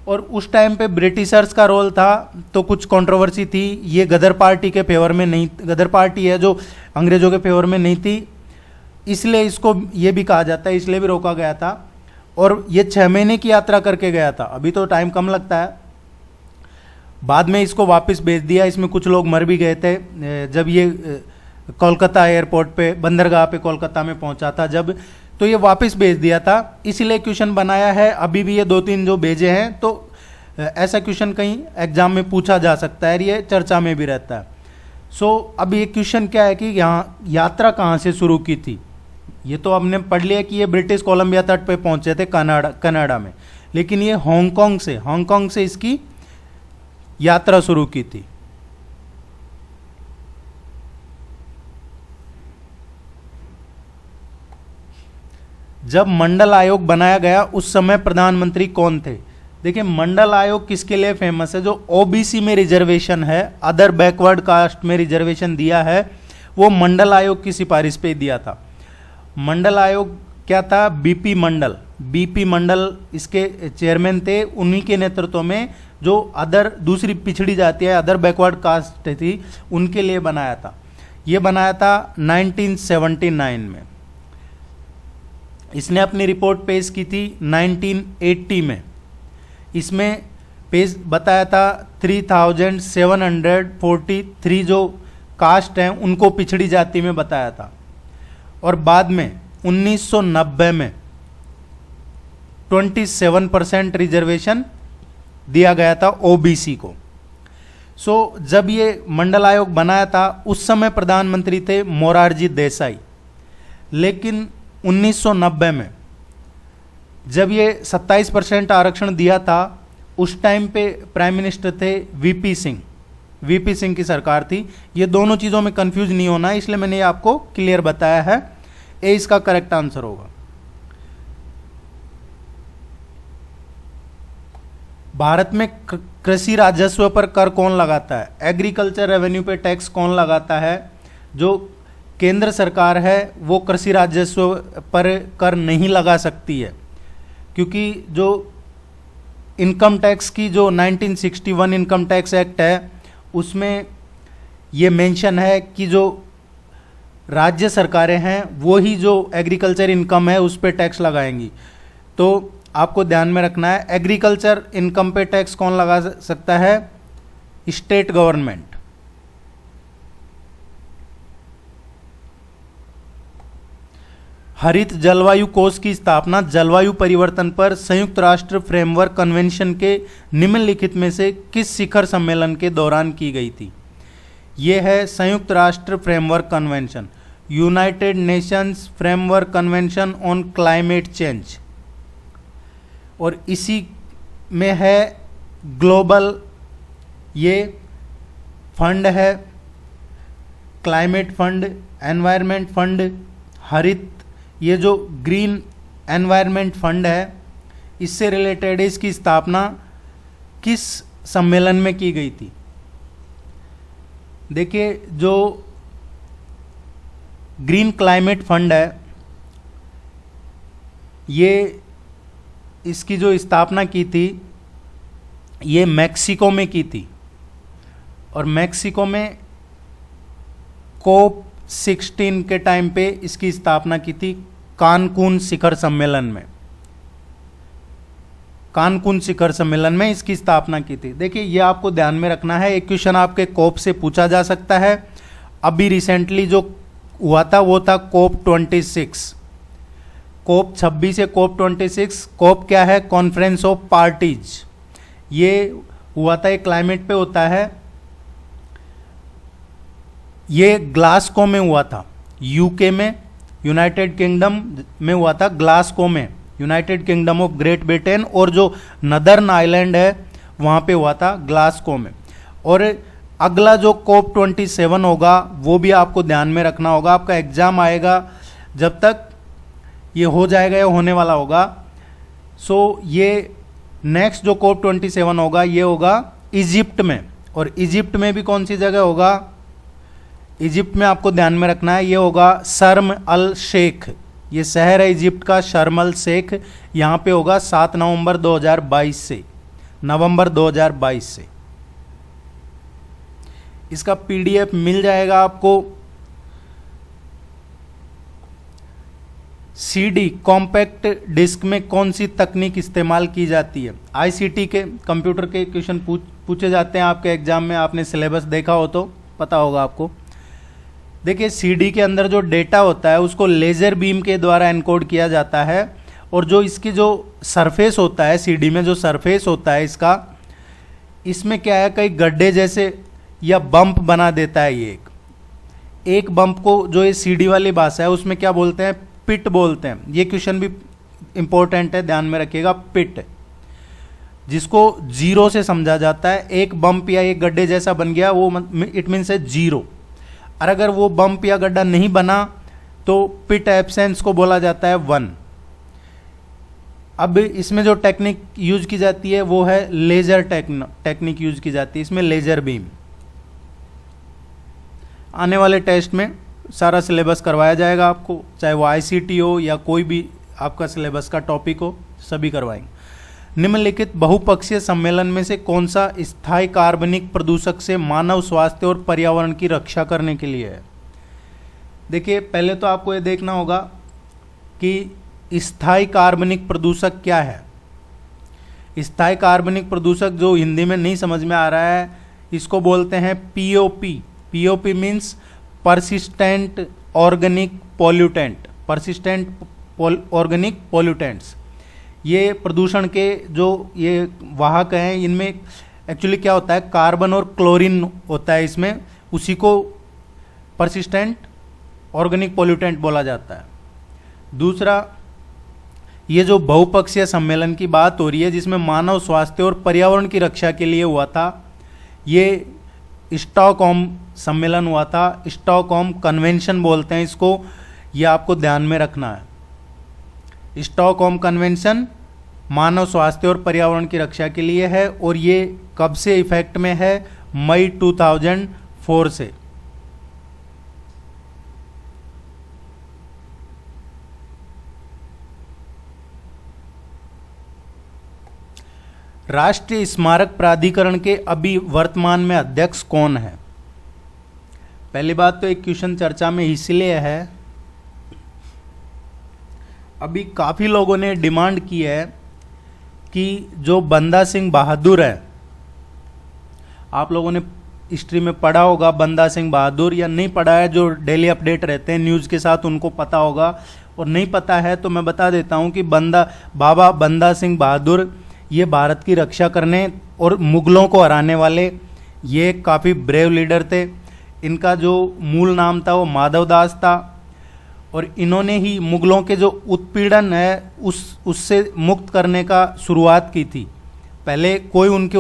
और उस टाइम पे ब्रिटिशर्स का रोल था, तो कुछ कंट्रोवर्सी थी, ये गदर पार्टी के फेवर में नहीं, गदर पार्टी है जो अंग्रेजों के फेवर में नहीं थी, इसलिए इसको ये भी कहा जाता है, इसलिए भी रोका गया था। और ये 6 महीने की यात्रा करके गया था, अभी तो टाइम कम लगता है। बाद में इसको वापस भेज दिया, इसमें कुछ लोग मर भी गए थे जब ये कोलकाता एयरपोर्ट पे, बंदरगाह पे कोलकाता में पहुंचा था जब, तो ये वापस भेज दिया था। इसलिए क्वेश्चन बनाया है। अभी भी ये 2-3 जो भेजे हैं, तो ऐसा क्वेश्चन कहीं एग्जाम में पूछा जा सकता है, ये चर्चा में भी रहता है। सो अब ये क्वेश्चन क्या है कि यहाँ यात्रा कहाँ से शुरू की थी? ये तो हमने पढ़ लिया कि ये ब्रिटिश कोलंबिया तट पे पहुंचे थे कनाडा में, लेकिन ये हांगकांग से इसकी यात्रा शुरू की थी। जब मंडल आयोग बनाया गया उस समय प्रधानमंत्री कौन थे? देखिए, मंडल आयोग किसके लिए फेमस है? जो ओबीसी में रिजर्वेशन है, अदर बैकवर्ड कास्ट में रिजर्वेशन दिया है, वो मंडल आयोग की सिफारिश पे दिया था। मंडल आयोग क्या था? बीपी मंडल इसके चेयरमैन थे। उन्हीं के नेतृत्व में जो अदर दूसरी पिछड़ी जाति है, अदर बैकवर्ड कास्ट थी, उनके लिए बनाया था। ये बनाया था 1979 में। इसने अपनी रिपोर्ट पेश की थी 1980 में। इसमें पेश बताया था 3743 जो कास्ट हैं उनको पिछड़ी जाति में बताया था। और बाद में 1990 में 27% रिजर्वेशन दिया गया था ओबीसी को। जब ये मंडल आयोग बनाया था उस समय प्रधानमंत्री थे मोरारजी देसाई। लेकिन 1990 में जब ये 27% आरक्षण दिया था, उस टाइम पे प्राइम मिनिस्टर थे वीपी सिंह की सरकार थी। ये दोनों चीज़ों में कंफ्यूज नहीं होना है, इसलिए मैंने ये आपको क्लियर बताया है। ए इसका करेक्ट आंसर होगा। भारत में कृषि राजस्व पर कर कौन लगाता है? एग्रीकल्चर रेवेन्यू पे टैक्स कौन लगाता है? जो केंद्र सरकार है वो कृषि राजस्व पर कर नहीं लगा सकती है, क्योंकि जो इनकम टैक्स की जो 1961 इनकम टैक्स एक्ट है उसमें ये मेंशन है कि जो राज्य सरकारें हैं वो ही जो एग्रीकल्चर इनकम है उस पर टैक्स लगाएंगी। तो आपको ध्यान में रखना है, एग्रीकल्चर इनकम पे टैक्स कौन लगा सकता है? State government. हरित जलवायु कोष की स्थापना जलवायु परिवर्तन पर संयुक्त राष्ट्र फ्रेमवर्क कन्वेंशन के निम्नलिखित में से किस शिखर सम्मेलन के दौरान की गई थी? यह है संयुक्त राष्ट्र framework convention, United Nations framework convention on climate change. और इसी में है ग्लोबल, ये फंड है, क्लाइमेट फंड, एनवायरनमेंट फंड, हरित, ये जो ग्रीन एनवायरनमेंट फंड है, इससे रिलेटेड इसकी स्थापना किस सम्मेलन में की गई थी? देखिए, जो ग्रीन क्लाइमेट फंड है, ये इसकी जो स्थापना की थी ये मैक्सिको में की थी। और मैक्सिको में कोप 16 के टाइम पे इसकी स्थापना की थी, कानकून शिखर सम्मेलन में। कानकून शिखर सम्मेलन में इसकी स्थापना की थी। देखिए, ये आपको ध्यान में रखना है, एक क्वेश्चन आपके कोप से पूछा जा सकता है। अभी रिसेंटली जो हुआ था वो था कोप 26, कोप 26 से कोप 26। कोप क्या है? Conference of parties. ये हुआ था, ये क्लाइमेट पे होता है। ये ग्लासगो में हुआ था, यूके में, यूनाइटेड किंगडम में हुआ था, ग्लासगो में, United kingdom of great Britain, और जो नदर्न आइलैंड है वहाँ पे हुआ था, ग्लासगो में। और अगला जो कोप 27 होगा वो भी आपको ध्यान में रखना होगा, आपका एग्जाम आएगा जब तक ये हो जाएगा या होने वाला होगा। ये नेक्स्ट जो कोप 27 होगा ये होगा इजिप्ट में। और इजिप्ट में भी कौन सी जगह होगा? इजिप्ट में आपको ध्यान में रखना है, ये होगा शर्म अल शेख। ये शहर है इजिप्ट का, शर्म अल शेख। यहाँ पे होगा 7 नवंबर 2022 से, नवंबर 2022 से। इसका पीडीएफ मिल जाएगा आपको। सीडी कॉम्पैक्ट डिस्क में कौन सी तकनीक इस्तेमाल की जाती है? आईसीटी के कंप्यूटर के क्वेश्चन पूछे जाते हैं आपके एग्जाम में, आपने सिलेबस देखा हो तो पता होगा आपको। देखिए, सीडी के अंदर जो डेटा होता है उसको लेज़र बीम के द्वारा एनकोड किया जाता है। और जो इसकी जो सरफेस होता है, सीडी में जो सरफेस होता है इसका, इसमें क्या है, कई गड्ढे जैसे या बम्प बना देता है। ये एक बम्प को, जो ये सीडी वाली भाषा है उसमें क्या बोलते हैं? पिट बोलते हैं। ये क्वेश्चन भी इंपॉर्टेंट है, ध्यान में रखिएगा। पिट, जिसको जीरो से समझा जाता है। एक बम्प या एक गड्ढे जैसा बन गया, वो इट मीन्स है जीरो। और अगर वो बम्प या गड्ढा नहीं बना तो पिट एब्सेंस को बोला जाता है 1। अब इसमें जो टेक्निक यूज की जाती है वो है लेजर टेक्निक यूज की जाती है इसमें, लेजर बीम। आने वाले टेस्ट में सारा सिलेबस करवाया जाएगा आपको, चाहे वो ICT हो या कोई भी आपका सिलेबस का टॉपिक हो, सभी करवाएंगे। निम्नलिखित बहुपक्षीय सम्मेलन में से कौन सा स्थायी कार्बनिक प्रदूषक से मानव स्वास्थ्य और पर्यावरण की रक्षा करने के लिए है? देखिए, पहले तो आपको ये देखना होगा कि स्थायी कार्बनिक प्रदूषक क्या है। स्थायी कार्बनिक प्रदूषक, जो हिंदी में नहीं समझ में आ रहा है, इसको बोलते हैं POP। POP means persistent organic pollutant. Persistent organic pollutants, ये प्रदूषण के जो ये वाहक हैं, इनमें एक्चुअली क्या होता है, कार्बन और क्लोरीन होता है इसमें, उसी को परसिस्टेंट ऑर्गेनिक पॉल्यूटेंट बोला जाता है। दूसरा, ये जो बहुपक्षीय सम्मेलन की बात हो रही है जिसमें मानव स्वास्थ्य और पर्यावरण की रक्षा के लिए हुआ था, ये स्टॉकहोम सम्मेलन हुआ था। स्टॉकहोम कन्वेंशन बोलते हैं इसको, ये आपको ध्यान में रखना है। स्टॉकहोम कन्वेंशन मानव स्वास्थ्य और पर्यावरण की रक्षा के लिए है, और ये कब से इफेक्ट में है? मई 2004 से। राष्ट्रीय स्मारक प्राधिकरण के अभी वर्तमान में अध्यक्ष कौन है? पहली बात तो एक क्वेश्चन चर्चा में इसलिए है, अभी काफ़ी लोगों ने डिमांड की है कि जो बंदा सिंह बहादुर है, आप लोगों ने हिस्ट्री में पढ़ा होगा बंदा सिंह बहादुर, या नहीं पढ़ा है, जो डेली अपडेट रहते हैं न्यूज़ के साथ उनको पता होगा, और नहीं पता है तो मैं बता देता हूं कि बाबा बंदा सिंह बहादुर ये भारत की रक्षा करने और मुगलों को हराने वाले ये काफ़ी ब्रेव लीडर थे। इनका जो मूल नाम था वो माधवदास था, और इन्होंने ही मुगलों के जो उत्पीड़न है उससे मुक्त करने का शुरुआत की थी। पहले कोई उनके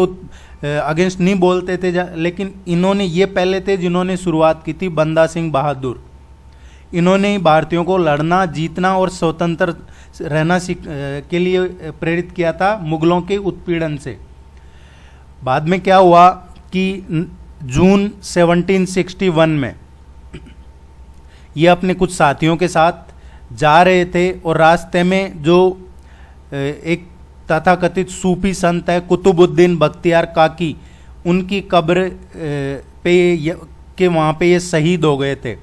अगेंस्ट नहीं बोलते थे, लेकिन इन्होंने, ये पहले थे जिन्होंने शुरुआत की थी, बंदा सिंह बहादुर। इन्होंने ही भारतीयों को लड़ना, जीतना और स्वतंत्र रहना के लिए प्रेरित किया था मुगलों के उत्पीड़न से। बाद में क्या हुआ कि जून 1761 में ये अपने कुछ साथियों के साथ जा रहे थे, और रास्ते में जो एक तथाकथित सूफी संत है कुतुबुद्दीन बख्तियार काकी, उनकी कब्र के वहाँ पे ये शहीद हो गए थे।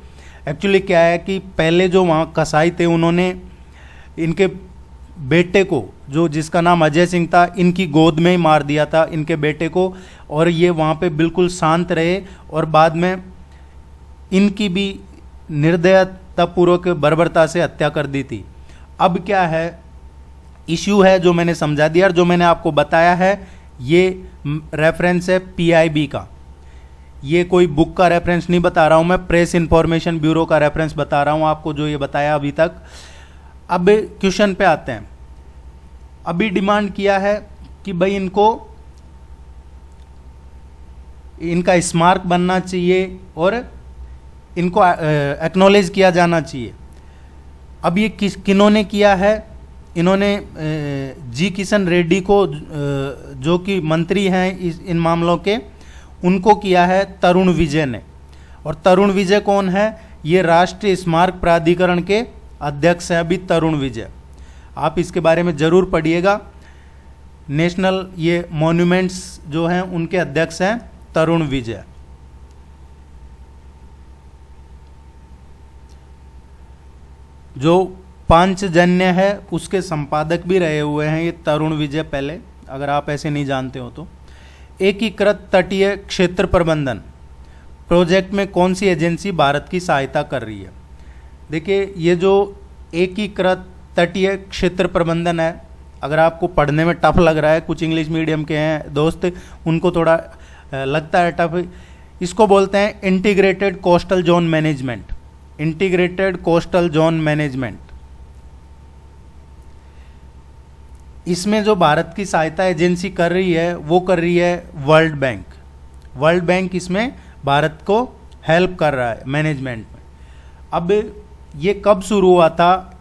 एक्चुअली क्या है कि पहले जो वहाँ कसाई थे, उन्होंने इनके बेटे को, जो जिसका नाम अजय सिंह था, इनकी गोद में ही मार दिया था इनके बेटे को, और ये वहाँ पे बिल्कुल शांत रहे, और बाद में इनकी भी निर्दयतापूर्वक बर्बरता से हत्या कर दी थी। अब क्या है, इश्यू है जो मैंने समझा दिया, और जो मैंने आपको बताया है ये रेफरेंस है PIB का, ये कोई बुक का रेफरेंस नहीं बता रहा हूँ मैं, प्रेस इंफॉर्मेशन ब्यूरो का रेफरेंस बता रहा हूँ आपको, जो ये बताया अभी तक। अब क्वेश्चन पे आते हैं। अभी डिमांड किया है कि भाई इनका स्मारक बनना चाहिए और इनको एक्नॉलेज किया जाना चाहिए। अब ये किन्होंने किया है? इन्होंने जी किशन रेड्डी को, जो कि मंत्री हैं इन मामलों के, उनको किया है तरुण विजय ने। और तरुण विजय कौन है? ये राष्ट्रीय स्मारक प्राधिकरण के अध्यक्ष हैं अभी तरुण विजय। आप इसके बारे में जरूर पढ़िएगा। नेशनल ये मॉन्यूमेंट्स जो हैं उनके अध्यक्ष हैं तरुण विजय। जो पांचजन्य है उसके संपादक भी रहे हुए हैं ये तरुण विजय पहले, अगर आप ऐसे नहीं जानते हो तो। एकीकृत तटीय क्षेत्र प्रबंधन प्रोजेक्ट में कौन सी एजेंसी भारत की सहायता कर रही है? देखिए, ये जो एकीकृत तटीय क्षेत्र प्रबंधन है, अगर आपको पढ़ने में टफ लग रहा है, कुछ इंग्लिश मीडियम के हैं दोस्त, उनको थोड़ा लगता है टफ, इसको बोलते हैं integrated coastal zone management. Integrated coastal zone management, इसमें जो भारत की सहायता एजेंसी कर रही है वो कर रही है वर्ल्ड बैंक। वर्ल्ड बैंक इसमें भारत को हेल्प कर रहा है मैनेजमेंट में। अब ये कब शुरू हुआ था?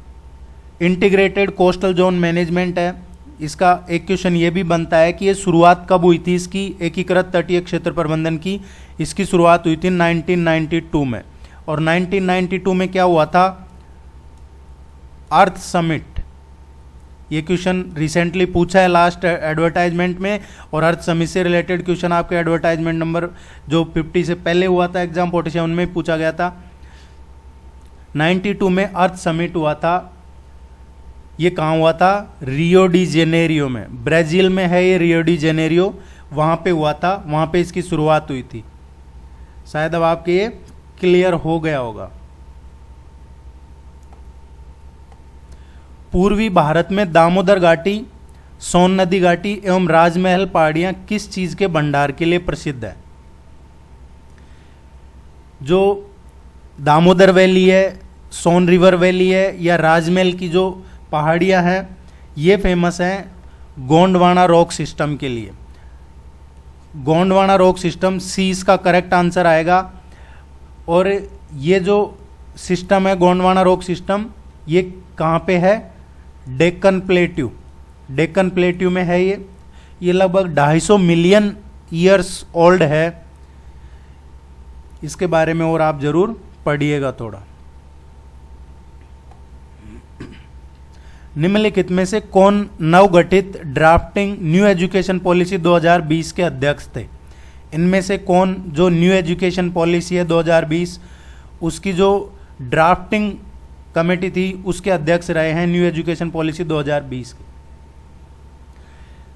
इंटीग्रेटेड कोस्टल जोन मैनेजमेंट है, इसका एक क्वेश्चन ये भी बनता है कि ये शुरुआत कब हुई थी इसकी, एकीकृत तटीय क्षेत्र प्रबंधन की? इसकी शुरुआत हुई थी 1992 में, और 1992 में क्या हुआ था, अर्थ समिट। ये क्वेश्चन रिसेंटली पूछा है लास्ट एडवर्टाइजमेंट में, और अर्थ समिट से रिलेटेड क्वेश्चन आपके एडवर्टाइजमेंट नंबर जो 50 से पहले हुआ था एग्जाम 47 में पूछा गया था। 92 में अर्थ समिट हुआ था। ये कहाँ हुआ था, रियो डी जेनेरियो में, ब्राजील में है ये रियो डी जेनेरियो, वहाँ पे हुआ था, वहाँ पे इसकी शुरुआत हुई थी। शायद अब आपके ये क्लियर हो गया होगा। पूर्वी भारत में दामोदर घाटी, सोन नदी घाटी एवं राजमहल पहाड़ियां किस चीज के भंडार के लिए प्रसिद्ध है। जो दामोदर वैली है, सोन रिवर वैली है, या राजमहल की जो पहाड़ियां हैं, ये फेमस हैं गोंडवाना रॉक सिस्टम के लिए। गोंडवाना रॉक सिस्टम, सी इसका करेक्ट आंसर आएगा। और ये जो सिस्टम है गोंडवाना रॉक सिस्टम, ये कहाँ पे है, डेक्कन प्लेट्यू, डेक्कन प्लेट्यू में है ये लगभग 250 मिलियन ईयर्स ओल्ड है। इसके बारे में और आप जरूर पढ़िएगा थोड़ा। निम्नलिखित में से कौन नवगठित ड्राफ्टिंग न्यू एजुकेशन पॉलिसी 2020 के अध्यक्ष थे। इनमें से कौन, जो न्यू एजुकेशन पॉलिसी है 2020, उसकी जो ड्राफ्टिंग कमेटी थी उसके अध्यक्ष रहे हैं न्यू एजुकेशन पॉलिसी 2020 के।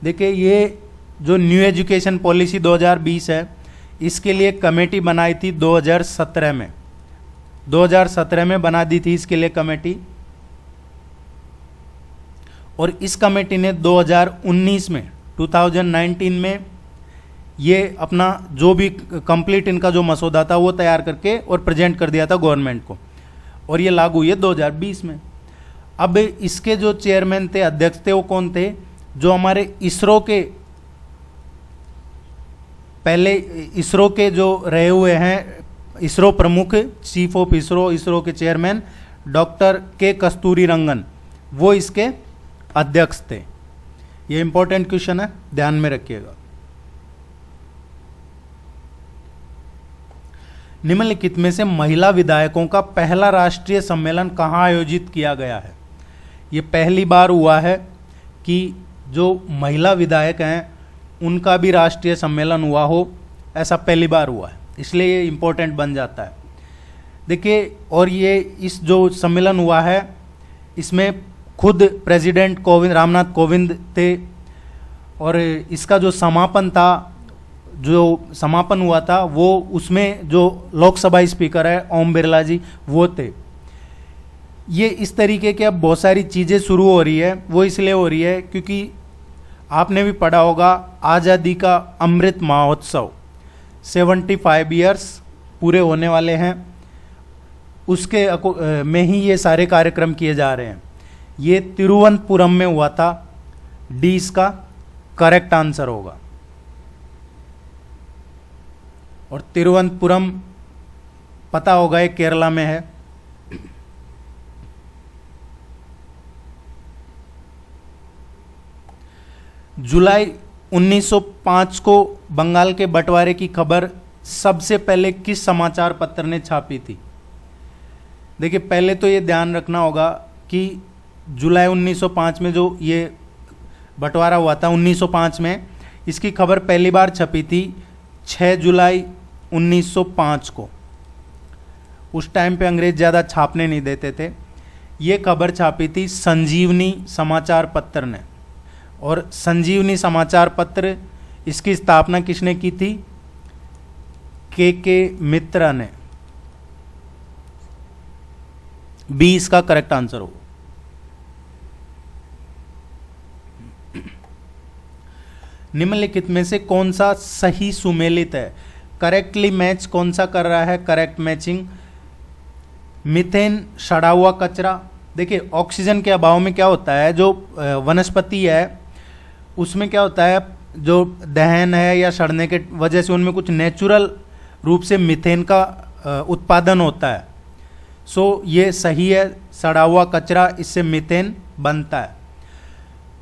देखिए, ये जो न्यू एजुकेशन पॉलिसी 2020 है, इसके लिए कमेटी बनाई थी 2017 में, 2017 में बना दी थी इसके लिए कमेटी। और इस कमेटी ने 2019 में 2019 में ये अपना जो भी कंप्लीट इनका जो मसौदा था वो तैयार करके और प्रेजेंट कर दिया था गवर्नमेंट को, और ये लागू हुई है 2020 में। अब इसके जो चेयरमैन थे, अध्यक्ष थे, वो कौन थे, जो हमारे इसरो के पहले इसरो के जो रहे हुए हैं इसरो प्रमुख, चीफ ऑफ इसरो, इसरो के चेयरमैन डॉक्टर के कस्तूरी रंगन, वो इसके अध्यक्ष थे। ये इंपॉर्टेंट क्वेश्चन है, ध्यान में रखिएगा। निम्नलिखित में से महिला विधायकों का पहला राष्ट्रीय सम्मेलन कहाँ आयोजित किया गया है। ये पहली बार हुआ है कि जो महिला विधायक हैं उनका भी राष्ट्रीय सम्मेलन हुआ हो, ऐसा पहली बार हुआ है, इसलिए ये इम्पोर्टेंट बन जाता है। देखिए, और ये इस जो सम्मेलन हुआ है इसमें खुद प्रेसिडेंट रामनाथ कोविंद थे, और इसका जो समापन था, जो समापन हुआ था, वो उसमें जो लोकसभा स्पीकर है ओम बिरला जी, वो थे। ये इस तरीके के अब बहुत सारी चीज़ें शुरू हो रही है, वो इसलिए हो रही है क्योंकि आपने भी पढ़ा होगा आज़ादी का अमृत महोत्सव 75 ईयर्स पूरे होने वाले हैं, उसके में ही ये सारे कार्यक्रम किए जा रहे हैं। ये तिरुवनंतपुरम में हुआ था, डी इसका करेक्ट आंसर होगा। और तिरुवनंतपुरम पता होगा ये केरला में है। जुलाई 1905 को बंगाल के बंटवारे की खबर सबसे पहले किस समाचार पत्र ने छापी थी। देखिए, पहले तो ये ध्यान रखना होगा कि जुलाई 1905 में जो ये बंटवारा हुआ था 1905 में, इसकी खबर पहली बार छपी थी 6 जुलाई 1905 को। उस टाइम पे अंग्रेज ज़्यादा छापने नहीं देते थे। ये खबर छापी थी संजीवनी समाचार पत्र ने, और संजीवनी समाचार पत्र, इसकी स्थापना किसने की थी, के मित्रा ने। बी इसका करेक्ट आंसर होगा। निम्नलिखित में से कौन सा सही सुमेलित है, करेक्टली मैच कौन सा कर रहा है, करेक्ट मैचिंग। मीथेन सड़ा हुआ कचरा। देखिए, ऑक्सीजन के अभाव में क्या होता है, जो वनस्पति है उसमें क्या होता है, जो दहन है या सड़ने के वजह से उनमें कुछ नेचुरल रूप से मीथेन का उत्पादन होता है। सो ये सही है, सड़ा हुआ कचरा, इससे मीथेन बनता है।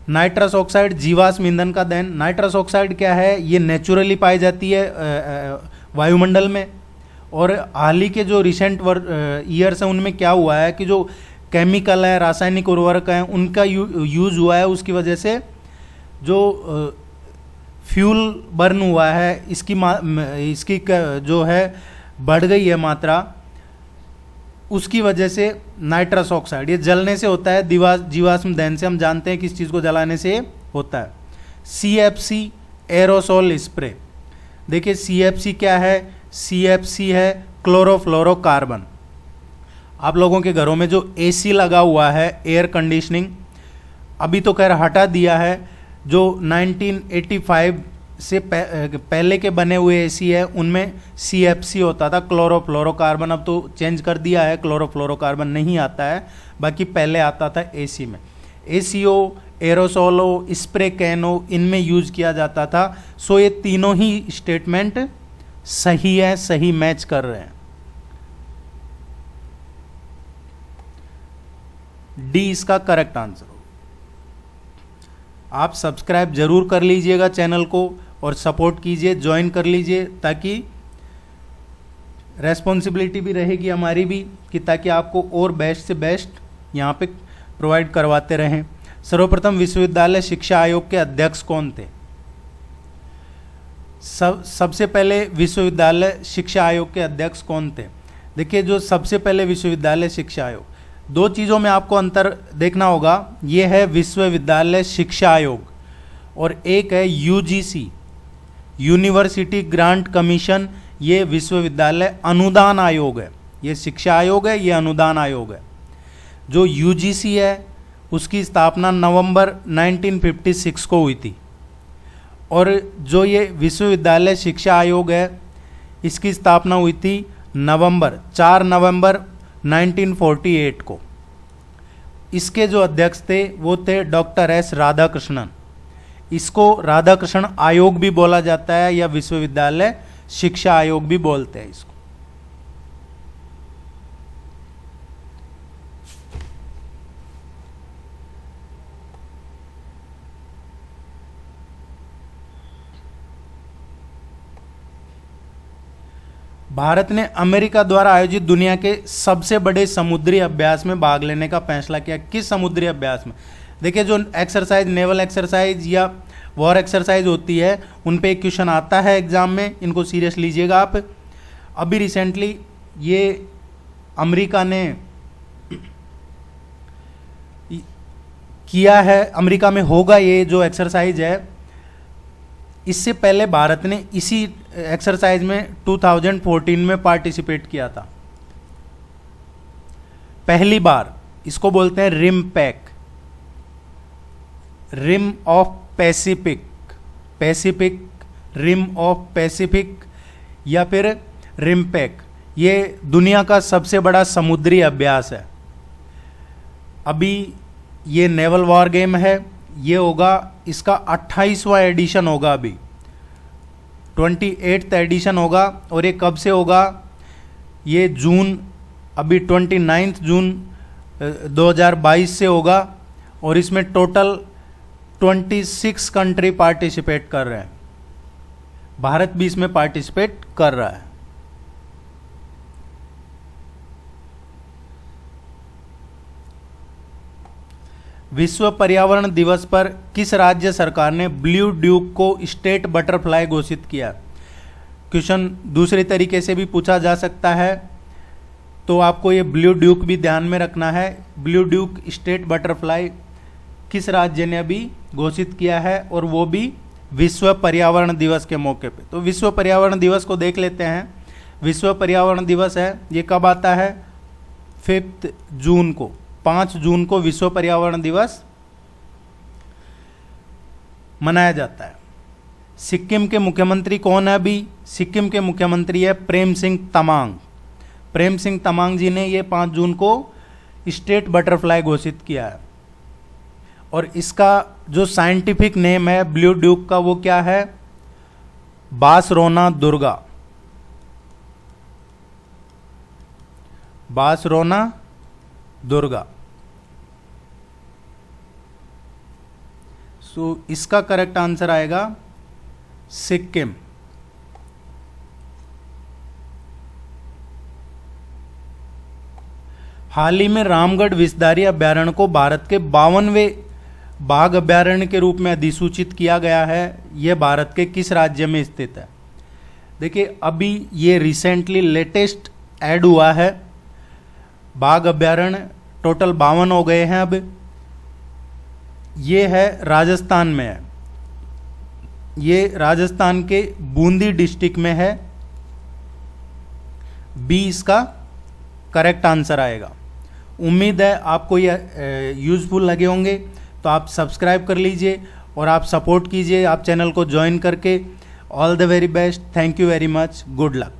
नाइट्रस ऑक्साइड जीवाश्म ईंधन का दहन। नाइट्रस ऑक्साइड क्या है, ये नेचुरली पाई जाती है वायुमंडल में, और हाल ही के जो रिसेंट ईयर्स हैं उनमें क्या हुआ है कि जो केमिकल है, रासायनिक उर्वरक हैं, उनका यूज़ हुआ है, उसकी वजह से जो फ्यूल बर्न हुआ है इसकी जो है बढ़ गई है मात्रा, उसकी वजह से नाइट्रस ऑक्साइड ये जलने से होता है, जीवाश्म दहन से हम जानते हैं किस चीज़ को जलाने से होता है। CFC एरोसोल स्प्रे, देखिए CFC क्या है, CFC है क्लोरोफ्लोरोकार्बन। आप लोगों के घरों में जो AC लगा हुआ है, एयर कंडीशनिंग, अभी तो खैर हटा दिया है, जो 1985 से पहले के बने हुए AC है उनमें CFC होता था, क्लोरोफ्लोरोकार्बन। अब तो चेंज कर दिया है, क्लोरोफ्लोरोकार्बन नहीं आता है, बाकी पहले आता था AC में। ACO, एरोसोलो, स्प्रे कैनो, इनमें यूज किया जाता था। सो ये तीनों ही स्टेटमेंट सही है, सही मैच कर रहे हैं। डी इसका करेक्ट आंसर हो। आप सब्सक्राइब जरूर कर लीजिएगा चैनल को और सपोर्ट कीजिए, ज्वाइन कर लीजिए, ताकि रेस्पॉन्सिबिलिटी भी रहेगी हमारी भी कि ताकि आपको और बेस्ट से बेस्ट यहाँ पे प्रोवाइड करवाते रहें। सर्वप्रथम विश्वविद्यालय शिक्षा आयोग के अध्यक्ष कौन थे? सबसे पहले विश्वविद्यालय शिक्षा आयोग के अध्यक्ष कौन थे? देखिए, जो सबसे पहले विश्वविद्यालय शिक्षा आयोग, दो चीज़ों में आपको अंतर देखना होगा। ये है विश्वविद्यालय शिक्षा आयोग और एक है UGC, यूनिवर्सिटी ग्रांट कमीशन। ये विश्वविद्यालय अनुदान आयोग है। ये शिक्षा आयोग है, ये अनुदान आयोग है। जो UGC है उसकी स्थापना नवंबर 1956 को हुई थी और जो ये विश्वविद्यालय शिक्षा आयोग है इसकी स्थापना हुई थी 4 नवंबर 1948 को। इसके जो अध्यक्ष थे वो थे डॉक्टर S राधाकृष्णन। इसको राधाकृष्ण आयोग भी बोला जाता है या विश्वविद्यालय शिक्षा आयोग भी बोलते हैं इसको। भारत ने अमेरिका द्वारा आयोजित दुनिया के सबसे बड़े समुद्री अभ्यास में भाग लेने का फैसला किया। किस समुद्री अभ्यास में? देखिए, जो एक्सरसाइज, नेवल एक्सरसाइज या वॉर एक्सरसाइज होती है, उन पे एक क्वेश्चन आता है एग्जाम में, इनको सीरियस लीजिएगा आप। अभी रिसेंटली ये अमेरिका ने किया है, अमेरिका में होगा ये जो एक्सरसाइज है। इससे पहले भारत ने इसी एक्सरसाइज में 2014 में पार्टिसिपेट किया था पहली बार। इसको बोलते हैं RIMPAC, rim of Pacific, Pacific rim of Pacific या फिर रिम पैक। ये दुनिया का सबसे बड़ा समुद्री अभ्यास है। अभी ये नेवल वॉर गेम है, ये होगा, इसका 28वां एडिशन होगा, अभी 28th एडिशन होगा। और ये कब से होगा? ये जून, अभी 29 जून 2022 से होगा और इसमें टोटल 26 कंट्री पार्टिसिपेट कर रहे हैं। भारत भी इसमें पार्टिसिपेट कर रहा है। विश्व पर्यावरण दिवस पर किस राज्य सरकार ने ब्लू ड्यूक को स्टेट बटरफ्लाई घोषित किया? क्वेश्चन दूसरे तरीके से भी पूछा जा सकता है, तो आपको ये ब्लू ड्यूक भी ध्यान में रखना है। ब्लू ड्यूक स्टेट बटरफ्लाई किस राज्य ने अभी घोषित किया है, और वो भी विश्व पर्यावरण दिवस के मौके पे। तो विश्व पर्यावरण दिवस को देख लेते हैं। विश्व पर्यावरण दिवस है, ये कब आता है? 5 जून को, 5 जून को विश्व पर्यावरण दिवस मनाया जाता है। सिक्किम के मुख्यमंत्री कौन है अभी? सिक्किम के मुख्यमंत्री है प्रेम सिंह तमांग। प्रेम सिंह तमांग जी ने ये 5 जून को स्टेट बटरफ्लाई घोषित किया है। और इसका जो साइंटिफिक नेम है ब्लू ड्यूक का, वो क्या है? बासरोना दुर्गा, बासरोना दुर्गा। सो इसका करेक्ट आंसर आएगा सिक्किम। हाल ही में रामगढ़ विषधारी अभ्यारण्य को भारत के 52वें बाघ अभ्यारण्य के रूप में अधिसूचित किया गया है। यह भारत के किस राज्य में स्थित है? देखिए अभी ये रिसेंटली लेटेस्ट ऐड हुआ है। बाघ अभ्यारण्य टोटल 52 हो गए हैं। अब ये है राजस्थान में है, ये राजस्थान के बूंदी डिस्ट्रिक्ट में है। बी इसका करेक्ट आंसर आएगा। उम्मीद है आपको ये यूजफुल लगे होंगे, तो आप सब्सक्राइब कर लीजिए और आप सपोर्ट कीजिए आप चैनल को ज्वाइन करके। All the very best, thank you very much, good luck.